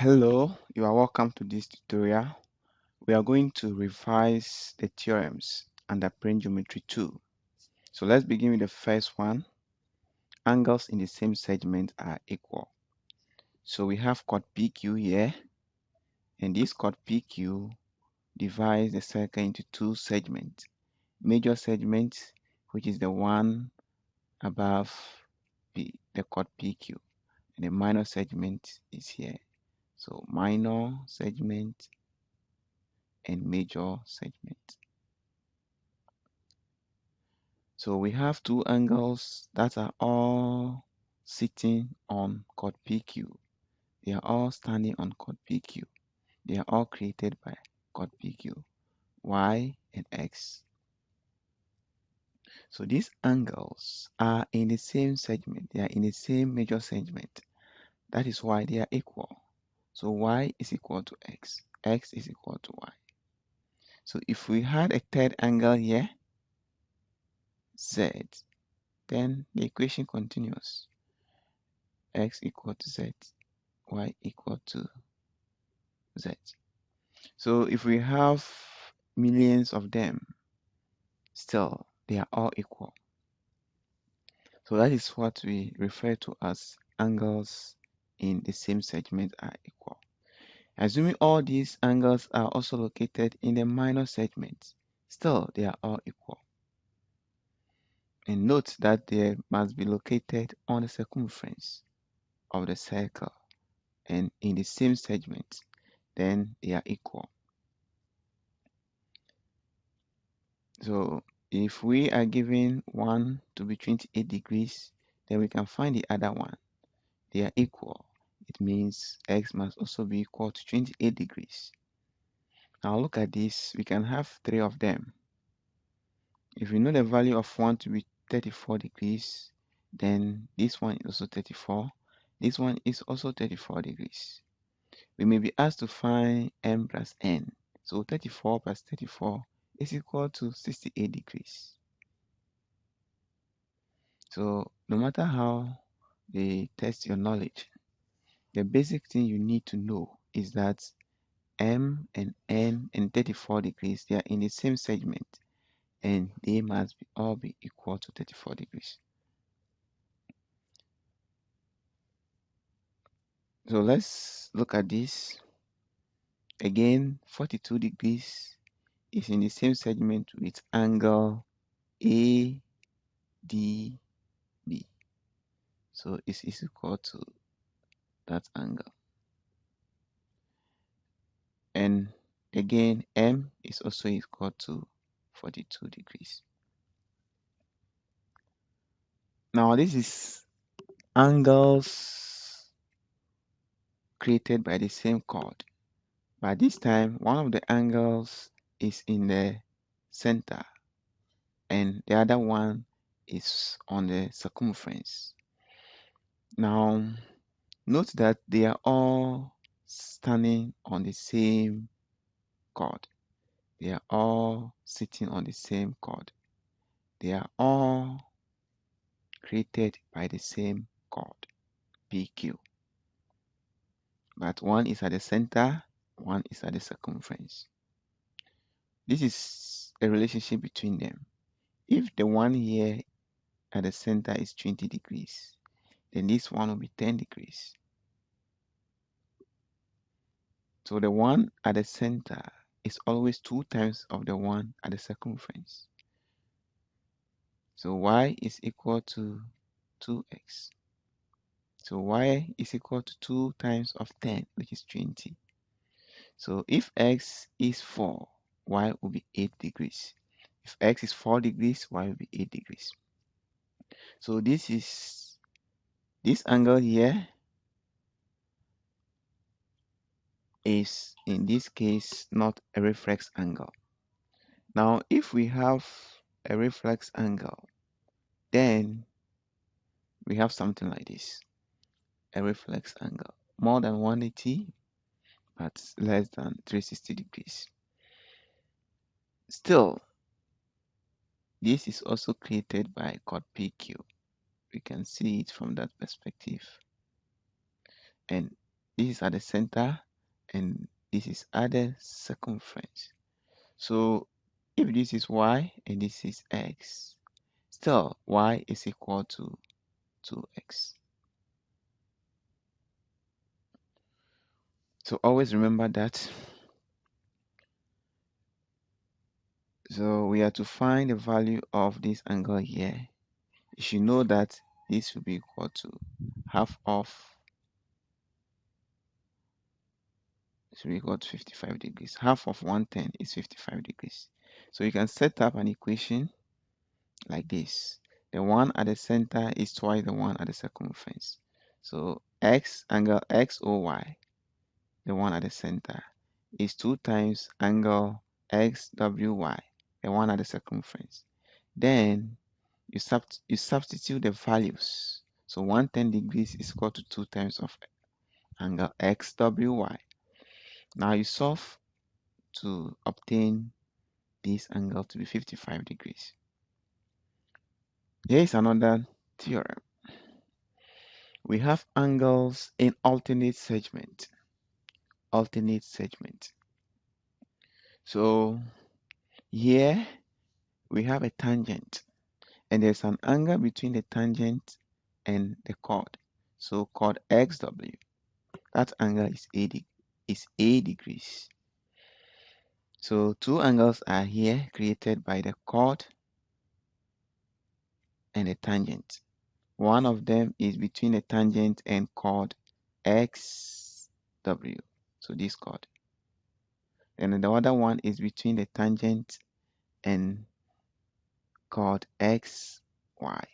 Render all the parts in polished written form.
Hello, you are welcome to this tutorial. We are going to revise the theorems under plane geometry 2. So let's begin with the first one. Angles in the same segment are equal. So we have chord PQ here, and this chord PQ divides the circle into two segments. Major segment, which is the one above the chord PQ, and the minor segment is here. So minor segment and major segment. So we have two angles that are all sitting on chord PQ. They are all standing on chord PQ. They are all created by chord PQ, Y and X. So these angles are in the same segment. They are in the same major segment. That is why they are equal. So Y is equal to X. X is equal to Y. So if we had a third angle here, Z, then the equation continues. X equal to Z, Y equal to Z. So if we have millions of them, still they are all equal. So that is what we refer to as angles in the same segment are equal. Assuming all these angles are also located in the minor segment, still they are all equal. And note that they must be located on the circumference of the circle and in the same segment, then they are equal. So if we are given one to be 28 degrees, then we can find the other one. They are equal. It means x must also be equal to 28 degrees. Now look at this. We can have three of them. If we know the value of one to be 34 degrees, then this one is also 34. This one is also 34 degrees. We may be asked to find m plus n. So 34 plus 34 is equal to 68 degrees. So no matter how they test your knowledge, the basic thing you need to know is that m and n and 34 degrees, they are in the same segment and they must all be equal to 34 degrees. So let's look at this. Again, 42 degrees is in the same segment with angle ADB. So it is equal to that angle. And again, m is also equal to 42 degrees. Now this is angles created by the same chord, but this time one of the angles is in the center and the other one is on the circumference. Now note that they are all standing on the same chord. They are all sitting on the same chord. They are all created by the same chord, PQ. But one is at the center, one is at the circumference. This is a relationship between them. If the one here at the center is 20 degrees, then this one will be 10 degrees. So the one at the center is always 2 times of the one at the circumference. So y is equal to 2x. So y is equal to 2 times of 10, which is 20. So if x is 4, y will be 8 degrees. If x is 4 degrees, y will be 8 degrees. So this angle here is in this case not a reflex angle. Now if we have a reflex angle, then we have something like this. A reflex angle more than 180 but less than 360 degrees. Still, this is also created by chord PQ. We can see it from that perspective. And this is at the center and this is at the circumference. So if this is y and this is x, still y is equal to 2x. So always remember that. So we are to find the value of this angle here. You should know that this will be equal to half of, it will be equal to 55 degrees. Half of 110 is 55 degrees. So you can set up an equation like this. The one at the center is twice the one at the circumference. So x, angle XOY, the one at the center, is 2 times angle XWY, the one at the circumference. Then you substitute the values. So 110 degrees is equal to 2 times of angle XWY. Now you solve to obtain this angle to be 55 degrees. Here is another theorem. We have angles in alternate segment. Alternate segment. So here we have a tangent and there's an angle between the tangent and the chord. So chord XW. That angle is 8 degrees. So two angles are here created by the chord and the tangent. One of them is between the tangent and chord XW. So this chord. And the other one is between the tangent and chord XY.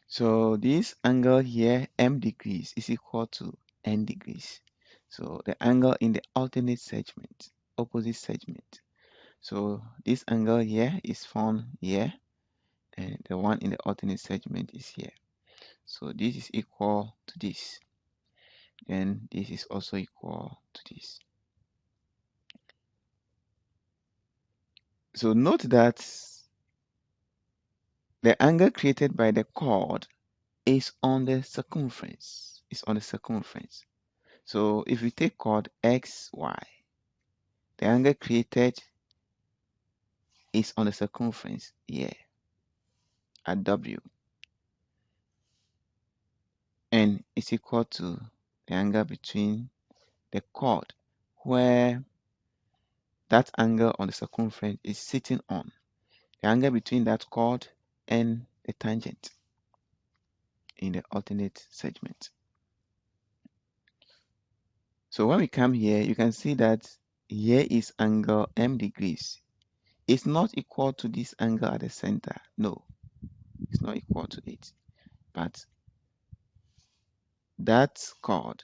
So this angle here, m degrees, is equal to n degrees. So the angle in the alternate segment, opposite segment. So this angle here is found here, and the one in the alternate segment is here. So this is equal to this, and this is also equal to this. So note that the angle created by the chord is on the circumference. It's on the circumference. So if we take chord XY, the angle created is on the circumference here at W, and it's equal to the angle between the chord where that angle on the circumference is sitting on, the angle between that chord and the tangent in the alternate segment. So when we come here, you can see that here is angle m degrees. It's not equal to this angle at the center. No, it's not equal to it. But that chord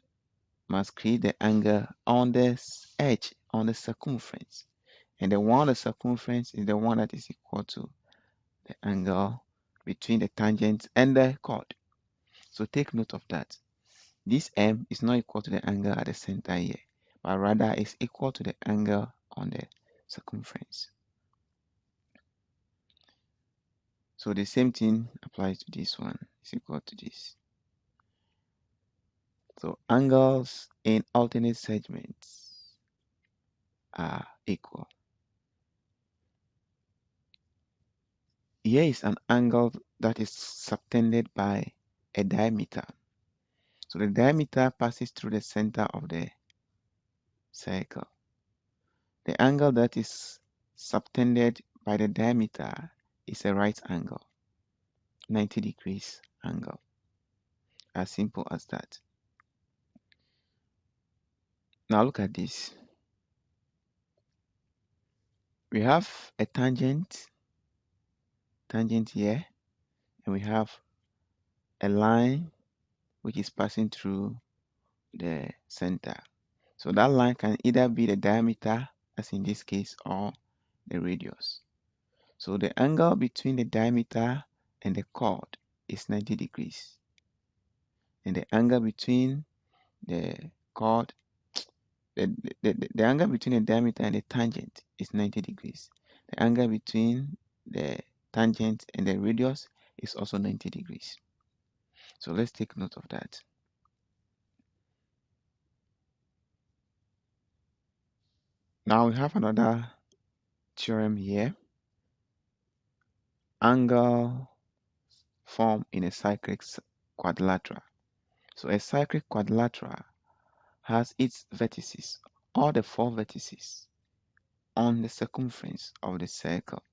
must create the angle on the edge, on the circumference. And the one on the circumference is the one that is equal to the angle between the tangent and the chord. So take note of that. This m is not equal to the angle at the center here, but rather is equal to the angle on the circumference. So the same thing applies to this one. It's equal to this. So angles in alternate segments are equal. Here is an angle that is subtended by a diameter. So the diameter passes through the center of the circle. The angle that is subtended by the diameter is a right angle, 90 degrees angle. As simple as that. Now look at this. We have a tangent here, and we have a line which is passing through the center. So that line can either be the diameter, as in this case, or the radius. So the angle between the diameter and the chord is 90 degrees. And the angle between the chord, the angle between the diameter and the tangent is 90 degrees. The angle between the tangent and the radius is also 90 degrees. So let's take note of that. Now we have another theorem here. Angle formed in a cyclic quadrilateral. So a cyclic quadrilateral has its vertices, all the four vertices, on the circumference of the circle.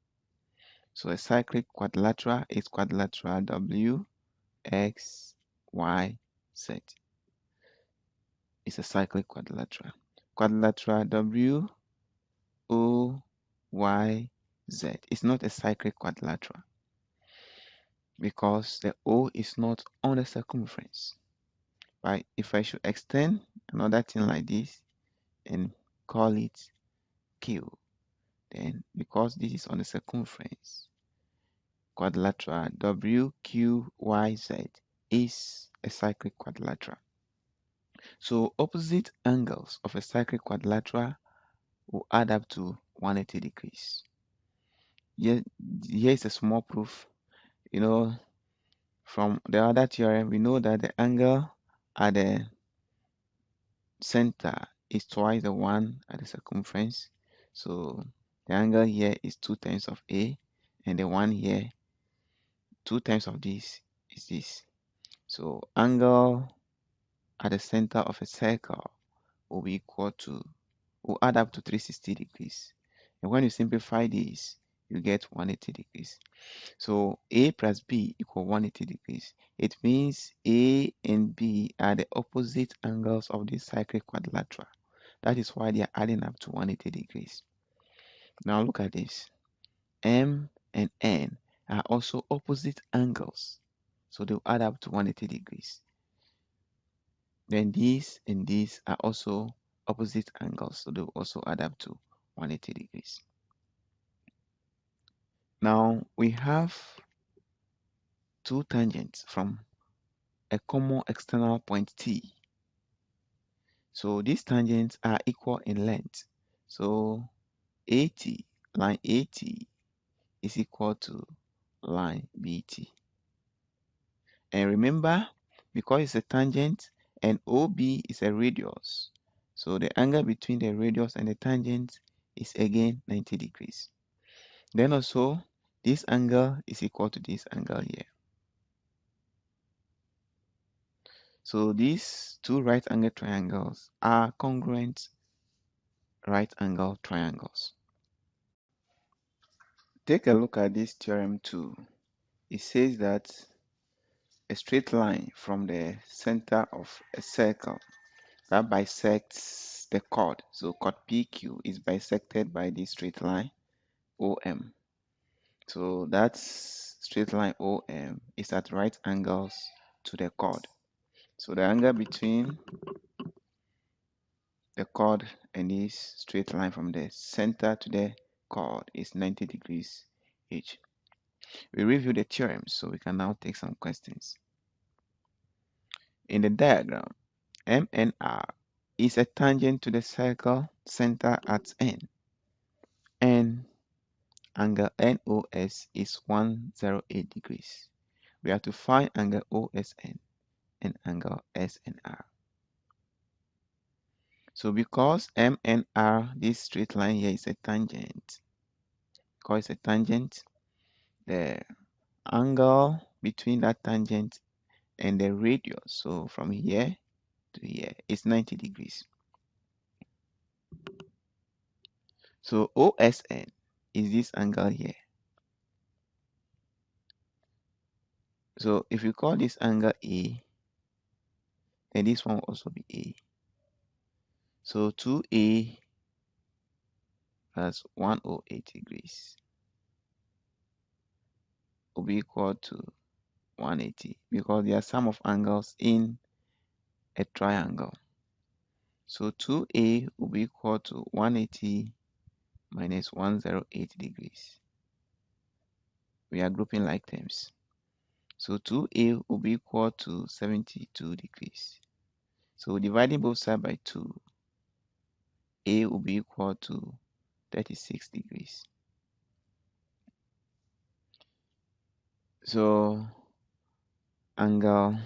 So a cyclic quadrilateral is quadrilateral W, X, Y, Z. It's a cyclic quadrilateral. Quadrilateral W, O, Y, Z. It's not a cyclic quadrilateral because the O is not on the circumference. Right? If I should extend another thing like this and call it Q, then because this is on the circumference, quadrilateral WQYZ is a cyclic quadrilateral. So opposite angles of a cyclic quadrilateral will add up to 180 degrees. Here is a small proof. From the other theorem, we know that the angle at the center is twice the one at the circumference. So the angle here is 2 times of A, and the one here, 2 times of this is this. So angle at the center of a circle will be will add up to 360 degrees. And when you simplify this, you get 180 degrees. So A plus B equal 180 degrees. It means A and B are the opposite angles of this cyclic quadrilateral. That is why they are adding up to 180 degrees. Now look at this. M and N are also opposite angles. So they'll add up to 180 degrees. Then these and these are also opposite angles. So they'll also add up to 180 degrees. Now we have two tangents from a common external point T. So these tangents are equal in length. So AT, line AT is equal to line BT. And remember, because it's a tangent and OB is a radius, so the angle between the radius and the tangent is again 90 degrees. Then also, this angle is equal to this angle here. So these two right angle triangles are congruent right angle triangles. Take a look at this theorem 2. It says that a straight line from the center of a circle that bisects the chord. So chord PQ is bisected by this straight line OM. So that straight line OM is at right angles to the chord. So the angle between the chord and this straight line from the center to the chord is 90 degrees each. We review the theorem, so we can now take some questions. In the diagram, MNR is a tangent to the circle center at N, and angle NOS is 108 degrees. We have to find angle OSN and angle SNR. So because MNR, this straight line here is a tangent, because it's a tangent, the angle between that tangent and the radius, so from here to here, is 90 degrees. So OSN is this angle here. So if you call this angle A, then this one will also be A. So 2A plus 108 degrees will be equal to 180 because they are sum of angles in a triangle. So 2A will be equal to 180 minus 108 degrees. We are grouping like terms. So 2A will be equal to 72 degrees. So dividing both sides by 2, A will be equal to 36 degrees. So angle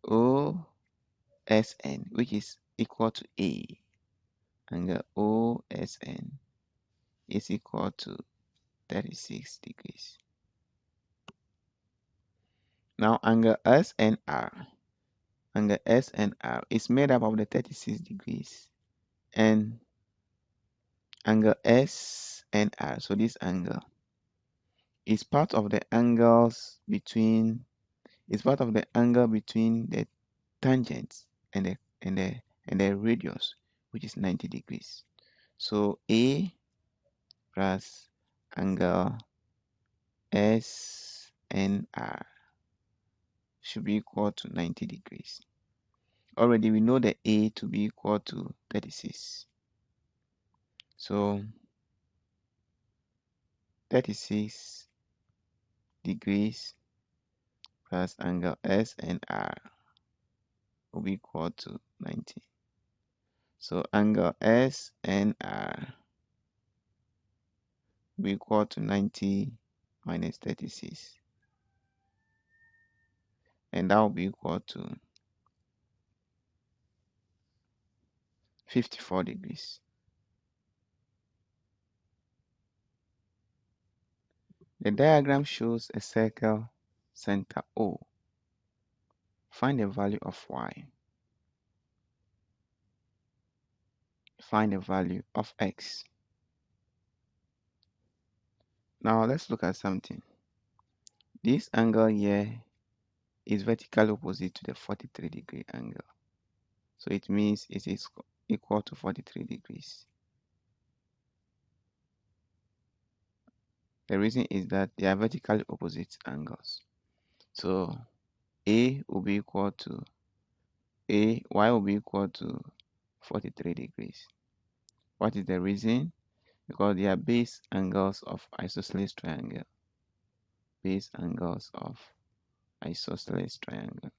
OSN, which is equal to A, angle OSN is equal to 36 degrees. Now angle SNR is made up of the 36 degrees and angle SNR. So this angle is part of the angle between the tangents and the radius, which is 90 degrees. So A plus angle SNR should be equal to 90 degrees. Already we know the A to be equal to 36. So 36 degrees plus angle SNR will be equal to 90. So angle SNR will be equal to 90 minus 36. And that will be equal to 54 degrees. The diagram shows a circle center O. Find the value of y. Find the value of x. Now let's look at something. This angle here is vertically opposite to the 43-degree angle. So it means it is equal to 43 degrees. The reason is that they are vertically opposite angles. So y will be equal to 43 degrees. What is the reason? Because they are base angles of isosceles triangle. Base angles of isosceles triangle.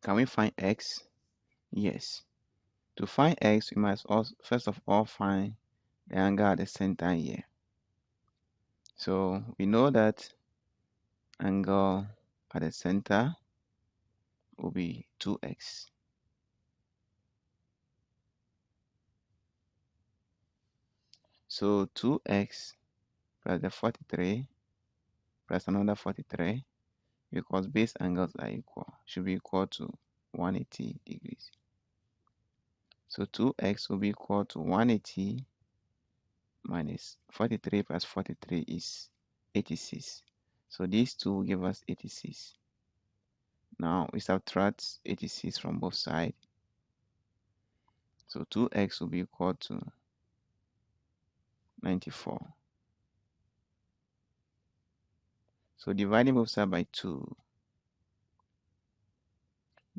Can we find x? Yes. To find x, we must also first of all find the angle at the center here. So we know that angle at the center will be 2x. So 2x plus the 43 plus another 43, because base angles are equal, should be equal to 180 degrees. So 2x will be equal to 180 minus 43 plus 43 is 86. So these two will give us 86. Now we subtract 86 from both sides. So 2x will be equal to 94. So dividing both sides by 2,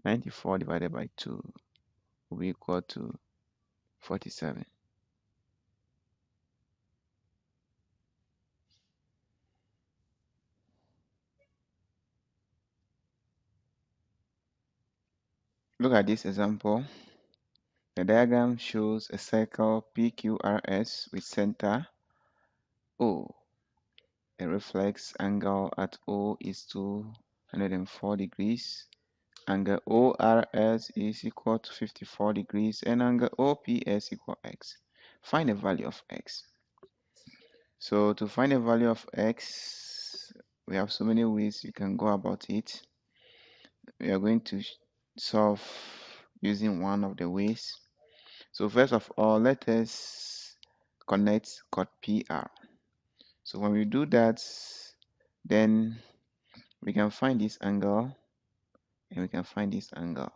94 divided by 2 will be equal to 47. Look at this example. The diagram shows a circle PQRS with center O. The reflex angle at O is 204 degrees. Angle ORS is equal to 54 degrees and angle OPS equal x. Find the value of x. So to find the value of x, we have so many ways you can go about it. We are going to solve using one of the ways. So first of all, let us connect chord PR. So when we do that, then we can find this angle and we can find this angle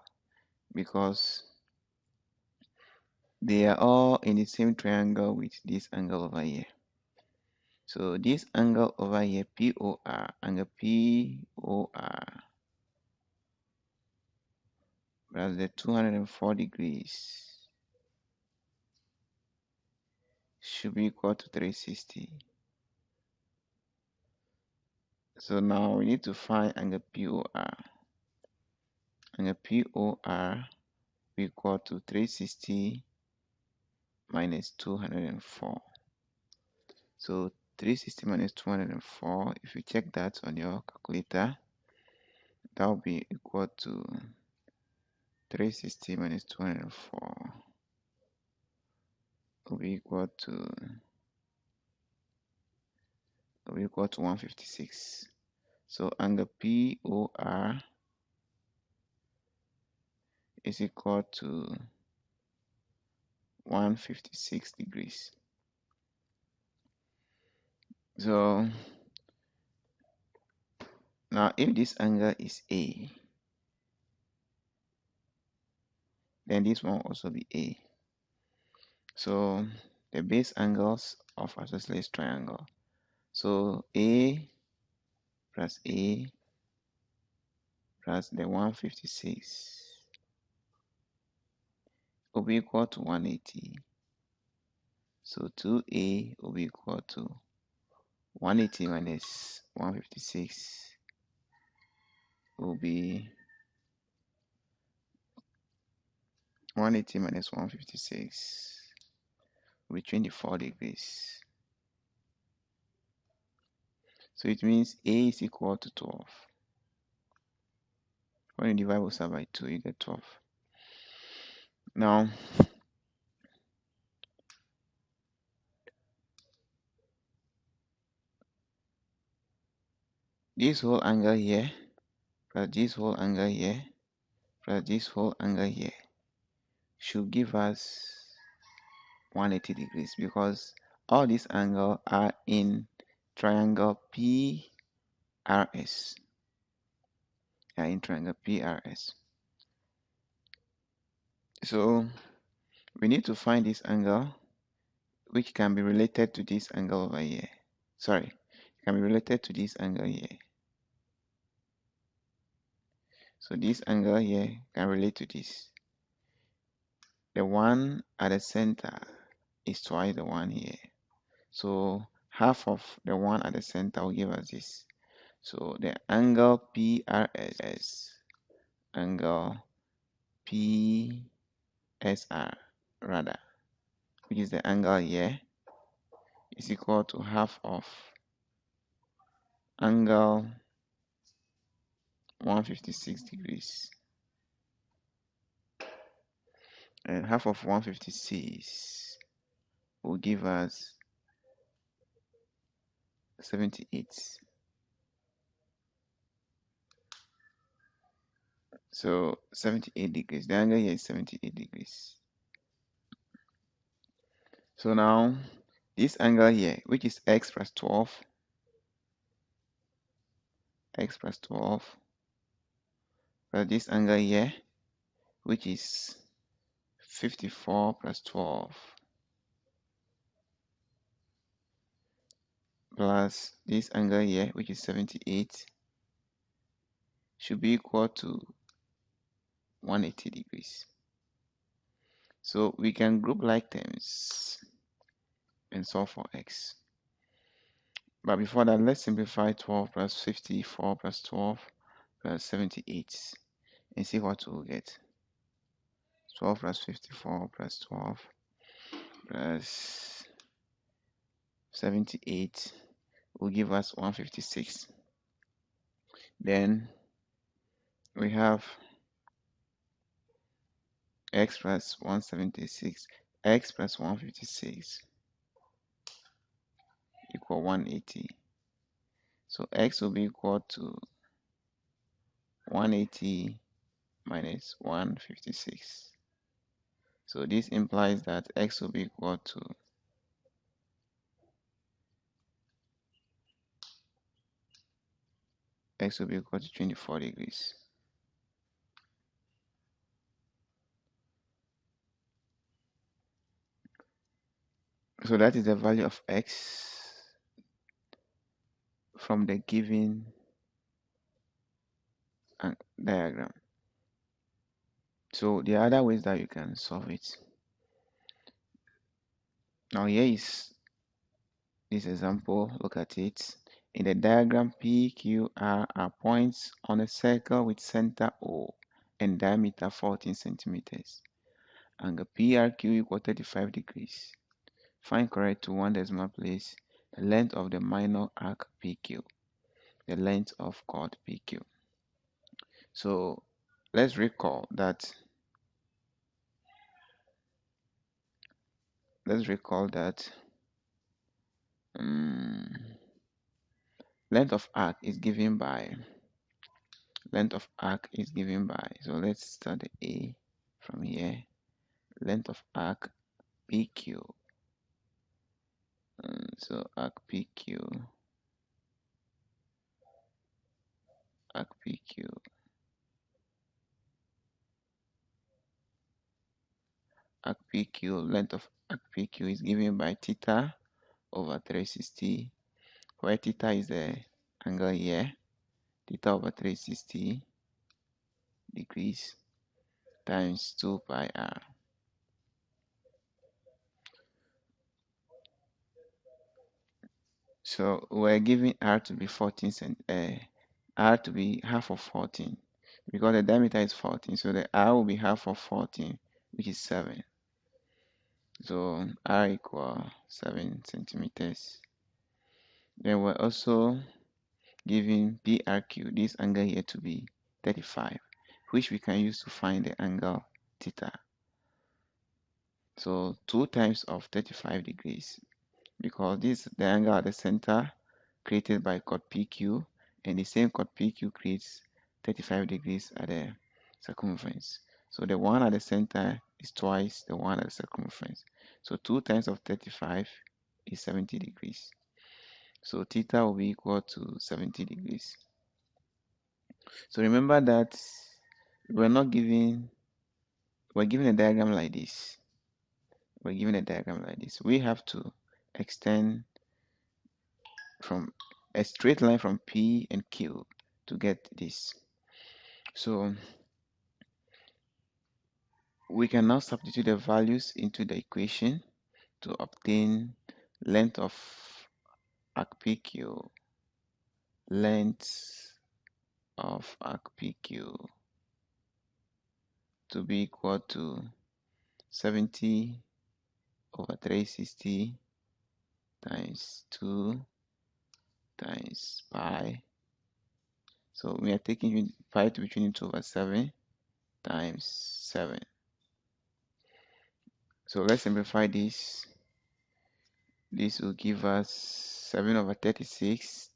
because they are all in the same triangle with this angle over here. So this angle over here, POR, angle POR, plus the 204 degrees should be equal to 360. So now we need to find angle POR. Angle POR equal to 360 minus 204. So 360 minus 204, if you check that on your calculator, that will be equal to 360 minus 204 will be equal to 156. So angle POR is equal to 156 degrees. So now if this angle is A, then this one will also be A. So the base angles of isosceles triangle. So A plus A plus the 156 will be equal to 180. So 2A will be equal to 180 minus 156 will be 180 minus 156 will be 24 degrees. So it means A is equal to 12. When you divide both sides by 2, you get 12. Now, this whole angle here plus this whole angle here plus this whole angle here should give us 180 degrees because all these angles are in triangle PRS. They are in triangle PRS. So we need to find this angle which can be related to this angle over here. Sorry, can be related to this angle here. So this angle here can relate to this. The one at the center is twice the one here. So half of the one at the center will give us this. So the angle PRS, angle PSR rather, which is the angle here, is equal to half of angle 156 degrees. And half of 156 will give us 78. So 78 degrees. The angle here is 78 degrees. So now this angle here, which is x plus 12, x plus 12, plus this angle here, which is 54 plus 12, plus this angle here, which is 78, should be equal to 180 degrees. So we can group like terms and solve for x. But before that, let's simplify 12 plus 54 plus 12 plus 78 and see what we'll get. 12 plus 54 plus 12 plus 78 will give us 156. Then we have x plus 176, x plus 156 equal 180. So x will be equal to 180 minus 156. So this implies that x will be equal to 24 degrees. So that is the value of x from the given diagram. So there are other ways that you can solve it. Now here is this example. Look at it. In the diagram, P, Q, R are points on a circle with center O and diameter 14 centimeters. Angle PRQ equal 35 degrees. Find correct to one decimal place the length of the minor arc PQ, the length of chord PQ. So let's recall that length of arc is given by so let's start the A from here. Length of arc PQ. So arc PQ length of arc PQ is given by theta over 360, where theta is the angle here, theta over 360 degrees times 2 pi r. So we're giving r to be 14 r to be half of 14 because the diameter is 14, so the r will be half of 14, which is 7. So r equal 7 centimeters. Then we're also giving PRQ, this angle here, to be 35, which we can use to find the angle theta. So 2 times of 35 degrees, because this is the angle at the center created by chord PQ, and the same chord PQ creates 35 degrees at the circumference. So the one at the center is twice the one at the circumference. So 2 times of 35 is 70 degrees. So theta will be equal to 70 degrees. So remember that we're given a diagram like this. We have to extend from a straight line from P and Q to get this. So we can now substitute the values into the equation to obtain length of arc PQ, to be equal to 70 over 360 times 2 times pi. So we are taking pi to be 22 over 7 times 7. So let's simplify this. This will give us 7 over 36,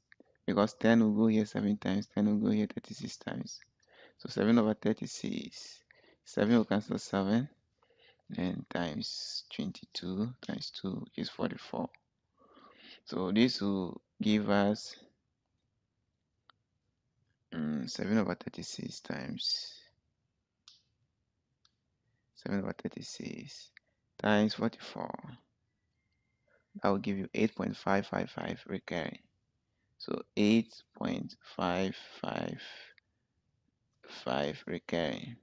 because 10 will go here 7 times, 10 will go here 36 times. So 7 over 36, 7 will cancel 7, and times 22 times 2, which is 44. So this will give us 7 over 36 times 44. That will give you 8.555 recurring. So 8.555 recurring.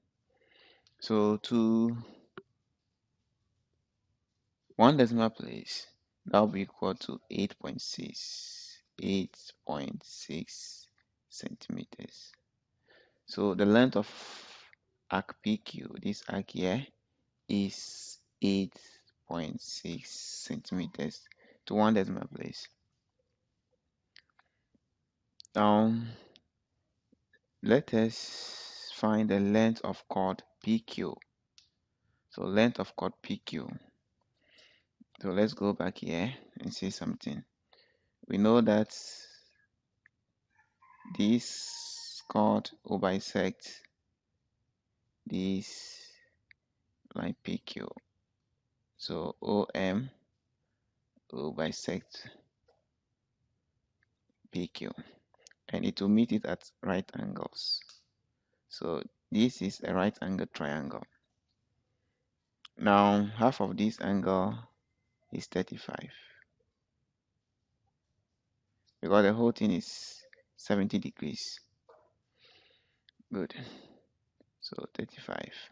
So to 1 decimal place, that will be equal to 8.6 centimeters. So the length of arc PQ, this arc here, is 8.6 centimeters to 1 decimal place. Now let us find the length of chord PQ. So length of chord PQ. So let's go back here and see something. We know that this chord will bisect this line PQ. So OM will bisect PQ, and it will meet it at right angles. So this is a right angle triangle. Now half of this angle is 35, because the whole thing is 70 degrees. Good. So 35.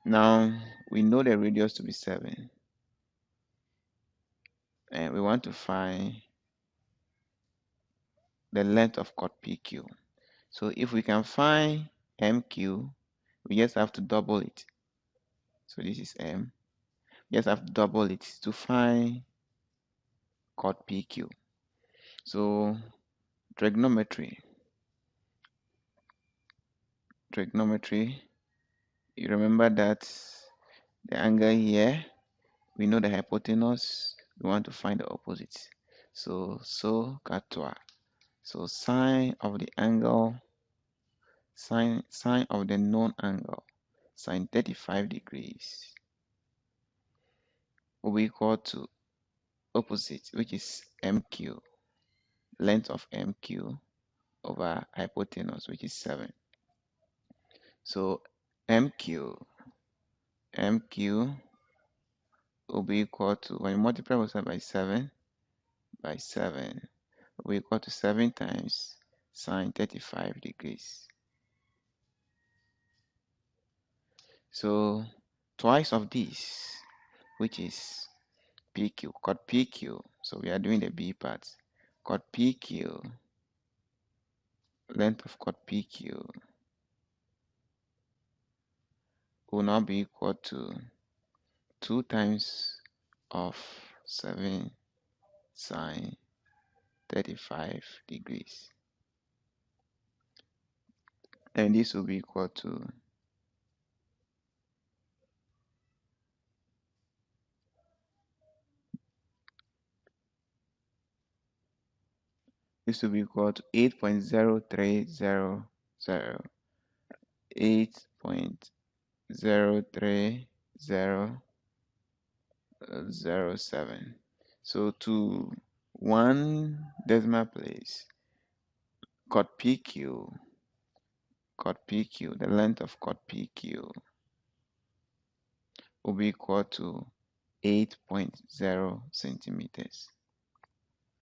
Now we know the radius to be 7, and we want to find the length of chord PQ. So if we can find MQ, we just have to double it. So this is M. We just have to double it to find chord PQ. So trigonometry, you remember that the angle here, we know the hypotenuse, we want to find the opposite. So catoire. So sine of the angle, sine of the known angle, sine 35 degrees will be equal to opposite, which is MQ, length of MQ over hypotenuse, which is 7. So MQ will be equal to, when you multiply both sides by 7 will be equal to 7 times sine 35 degrees. So twice of this, which is PQ, chord PQ. So we are doing the B part. Chord PQ, length of chord PQ will now be equal to 2 times of 7 sine 35 degrees. And this will be equal to this will be equal to 8.0300, 8.03007. So to one decimal place, chord PQ, the length of chord PQ will be equal to 8.0 centimeters.